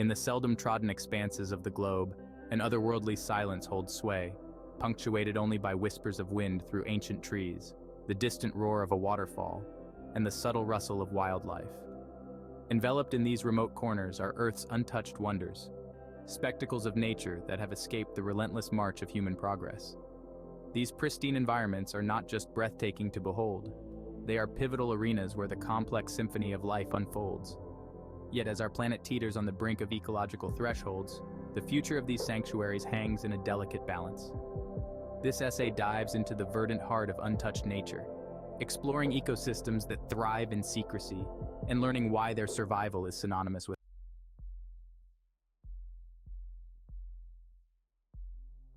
In the seldom trodden expanses of the globe, an otherworldly silence holds sway, punctuated only by whispers of wind through ancient trees, the distant roar of a waterfall, and the subtle rustle of wildlife. Enveloped in these remote corners are Earth's untouched wonders, spectacles of nature that have escaped the relentless march of human progress. These pristine environments are not just breathtaking to behold, they are pivotal arenas where the complex symphony of life unfolds. Yet as our planet teeters on the brink of ecological thresholds, the future of these sanctuaries hangs in a delicate balance. This essay dives into the verdant heart of untouched nature, exploring ecosystems that thrive in secrecy and learning why their survival is synonymous with.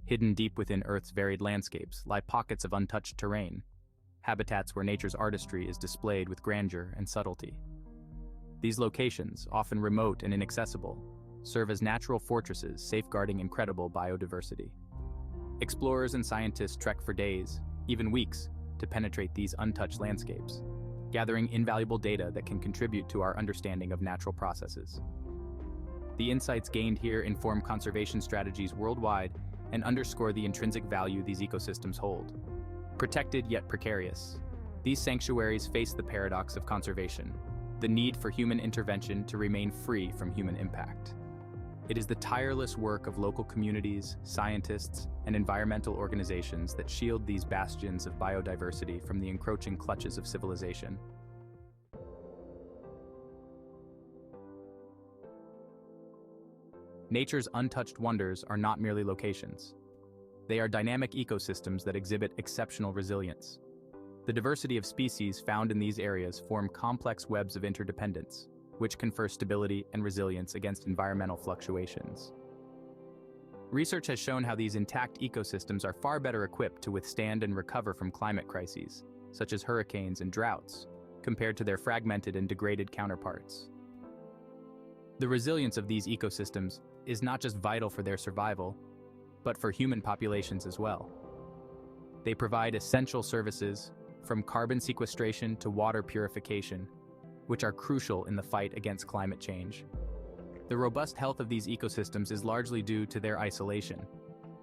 Hidden deep within Earth's varied landscapes lie pockets of untouched terrain, habitats where nature's artistry is displayed with grandeur and subtlety. These locations, often remote and inaccessible, serve as natural fortresses safeguarding incredible biodiversity. Explorers and scientists trek for days, even weeks, to penetrate these untouched landscapes, gathering invaluable data that can contribute to our understanding of natural processes. The insights gained here inform conservation strategies worldwide and underscore the intrinsic value these ecosystems hold. Protected yet precarious, these sanctuaries face the paradox of conservation, the need for human intervention to remain free from human impact. It is the tireless work of local communities, scientists, and environmental organizations that shield these bastions of biodiversity from the encroaching clutches of civilization. Nature's untouched wonders are not merely locations. They are dynamic ecosystems that exhibit exceptional resilience. The diversity of species found in these areas form complex webs of interdependence, which confer stability and resilience against environmental fluctuations. Research has shown how these intact ecosystems are far better equipped to withstand and recover from climate crises, such as hurricanes and droughts, compared to their fragmented and degraded counterparts. The resilience of these ecosystems is not just vital for their survival, but for human populations as well. They provide essential services, from carbon sequestration to water purification, which are crucial in the fight against climate change. The robust health of these ecosystems is largely due to their isolation,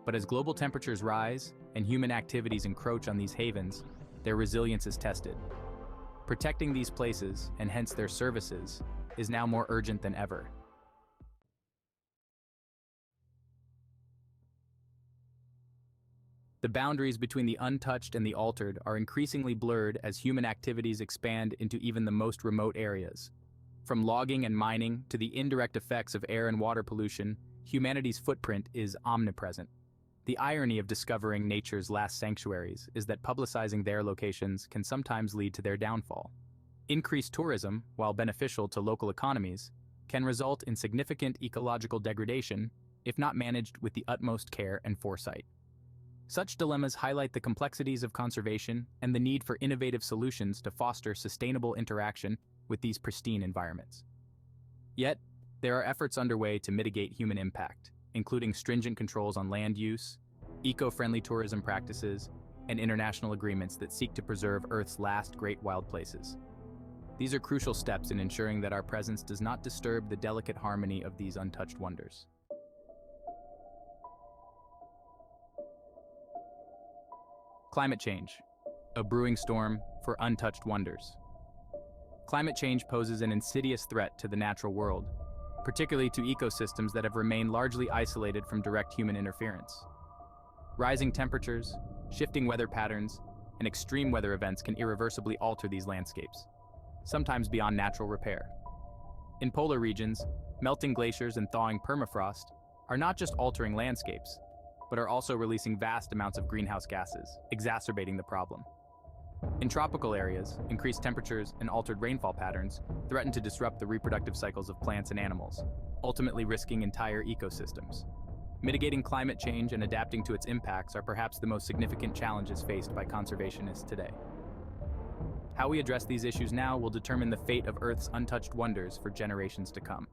but as global temperatures rise and human activities encroach on these havens, their resilience is tested. Protecting these places, and hence their services, is now more urgent than ever. The boundaries between the untouched and the altered are increasingly blurred as human activities expand into even the most remote areas. From logging and mining to the indirect effects of air and water pollution, humanity's footprint is omnipresent. The irony of discovering nature's last sanctuaries is that publicizing their locations can sometimes lead to their downfall. Increased tourism, while beneficial to local economies, can result in significant ecological degradation if not managed with the utmost care and foresight. Such dilemmas highlight the complexities of conservation and the need for innovative solutions to foster sustainable interaction with these pristine environments. Yet, there are efforts underway to mitigate human impact, including stringent controls on land use, eco-friendly tourism practices, and international agreements that seek to preserve Earth's last great wild places. These are crucial steps in ensuring that our presence does not disturb the delicate harmony of these untouched wonders. Climate change, a brewing storm for untouched wonders. Climate change poses an insidious threat to the natural world, particularly to ecosystems that have remained largely isolated from direct human interference. Rising temperatures, shifting weather patterns, and extreme weather events can irreversibly alter these landscapes, sometimes beyond natural repair. In polar regions, melting glaciers and thawing permafrost are not just altering landscapes, but are also releasing vast amounts of greenhouse gases, exacerbating the problem. In tropical areas, increased temperatures and altered rainfall patterns threaten to disrupt the reproductive cycles of plants and animals, ultimately risking entire ecosystems. Mitigating climate change and adapting to its impacts are perhaps the most significant challenges faced by conservationists today. How we address these issues now will determine the fate of Earth's untouched wonders for generations to come.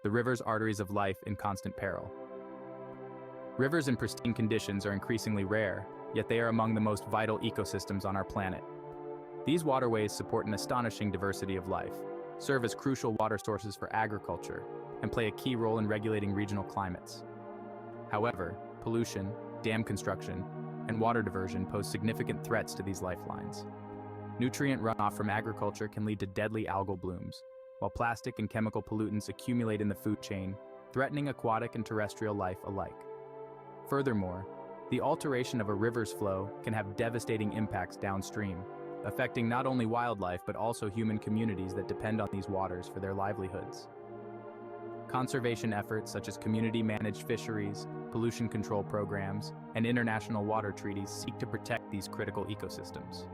The rivers, arteries of life in constant peril. Rivers in pristine conditions are increasingly rare, yet they are among the most vital ecosystems on our planet. These waterways support an astonishing diversity of life, serve as crucial water sources for agriculture, and play a key role in regulating regional climates. However, pollution, dam construction, and water diversion pose significant threats to these lifelines. Nutrient runoff from agriculture can lead to deadly algal blooms, while plastic and chemical pollutants accumulate in the food chain, threatening aquatic and terrestrial life alike. Furthermore, the alteration of a river's flow can have devastating impacts downstream, affecting not only wildlife but also human communities that depend on these waters for their livelihoods. Conservation efforts such as community-managed fisheries, pollution control programs, and international water treaties seek to protect these critical ecosystems.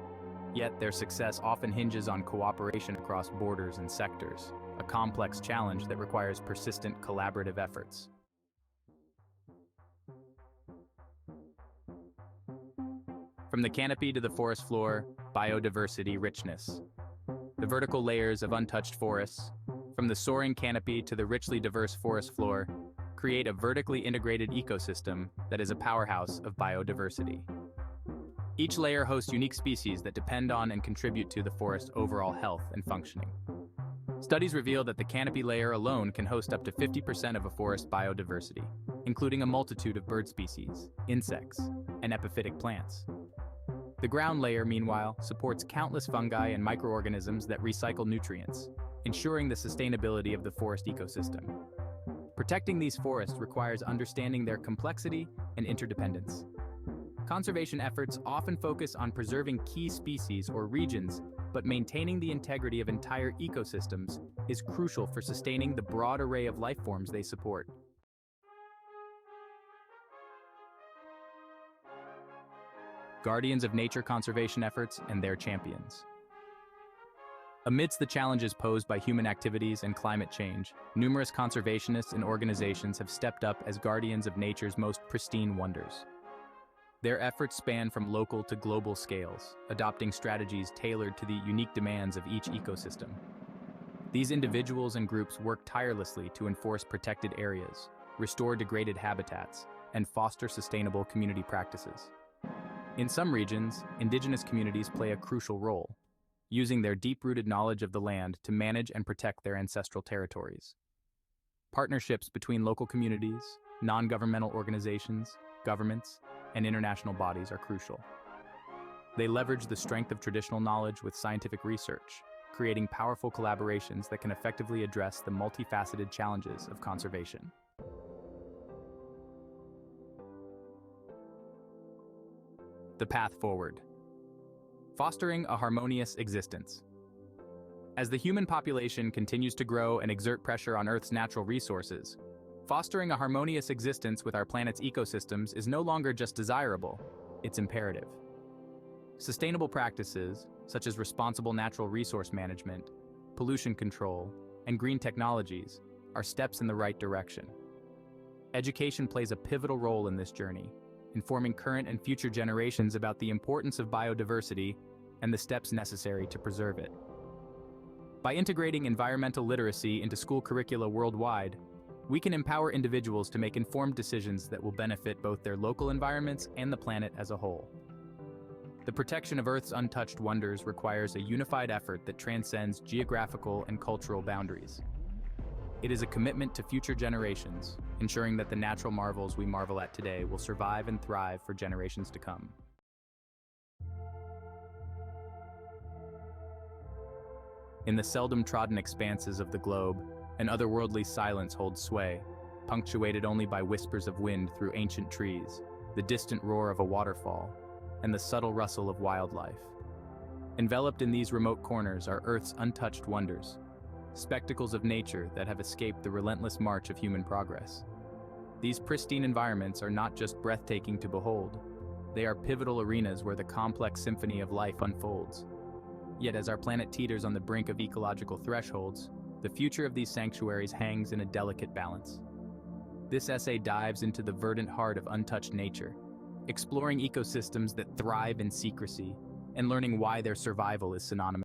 Yet their success often hinges on cooperation across borders and sectors, a complex challenge that requires persistent collaborative efforts. From the canopy to the forest floor, biodiversity richness. The vertical layers of untouched forests, from the soaring canopy to the richly diverse forest floor, create a vertically integrated ecosystem that is a powerhouse of biodiversity. Each layer hosts unique species that depend on and contribute to the forest's overall health and functioning. Studies reveal that the canopy layer alone can host up to 50% of a forest's biodiversity, including a multitude of bird species, insects, and epiphytic plants. The ground layer, meanwhile, supports countless fungi and microorganisms that recycle nutrients, ensuring the sustainability of the forest ecosystem. Protecting these forests requires understanding their complexity and interdependence. Conservation efforts often focus on preserving key species or regions, but maintaining the integrity of entire ecosystems is crucial for sustaining the broad array of life forms they support. Guardians of nature conservation efforts and their champions. Amidst the challenges posed by human activities and climate change, numerous conservationists and organizations have stepped up as guardians of nature's most pristine wonders. Their efforts span from local to global scales, adopting strategies tailored to the unique demands of each ecosystem. These individuals and groups work tirelessly to enforce protected areas, restore degraded habitats, and foster sustainable community practices. In some regions, indigenous communities play a crucial role, using their deep-rooted knowledge of the land to manage and protect their ancestral territories. Partnerships between local communities, non-governmental organizations, governments, and international bodies are crucial. They leverage the strength of traditional knowledge with scientific research, creating powerful collaborations that can effectively address the multifaceted challenges of conservation. The path forward. Fostering a harmonious existence. As the human population continues to grow and exert pressure on Earth's natural resources, fostering a harmonious existence with our planet's ecosystems is no longer just desirable, it's imperative. Sustainable practices, such as responsible natural resource management, pollution control, and green technologies, are steps in the right direction. Education plays a pivotal role in this journey, informing current and future generations about the importance of biodiversity and the steps necessary to preserve it. By integrating environmental literacy into school curricula worldwide, we can empower individuals to make informed decisions that will benefit both their local environments and the planet as a whole. The protection of Earth's untouched wonders requires a unified effort that transcends geographical and cultural boundaries. It is a commitment to future generations, ensuring that the natural marvels we marvel at today will survive and thrive for generations to come. In the seldom trodden expanses of the globe, an otherworldly silence holds sway, punctuated only by whispers of wind through ancient trees, the distant roar of a waterfall, and the subtle rustle of wildlife. Enveloped in these remote corners are Earth's untouched wonders, spectacles of nature that have escaped the relentless march of human progress. These pristine environments are not just breathtaking to behold, they are pivotal arenas where the complex symphony of life unfolds. Yet as our planet teeters on the brink of ecological thresholds, the future of these sanctuaries hangs in a delicate balance. This essay dives into the verdant heart of untouched nature, exploring ecosystems that thrive in secrecy and learning why their survival is synonymous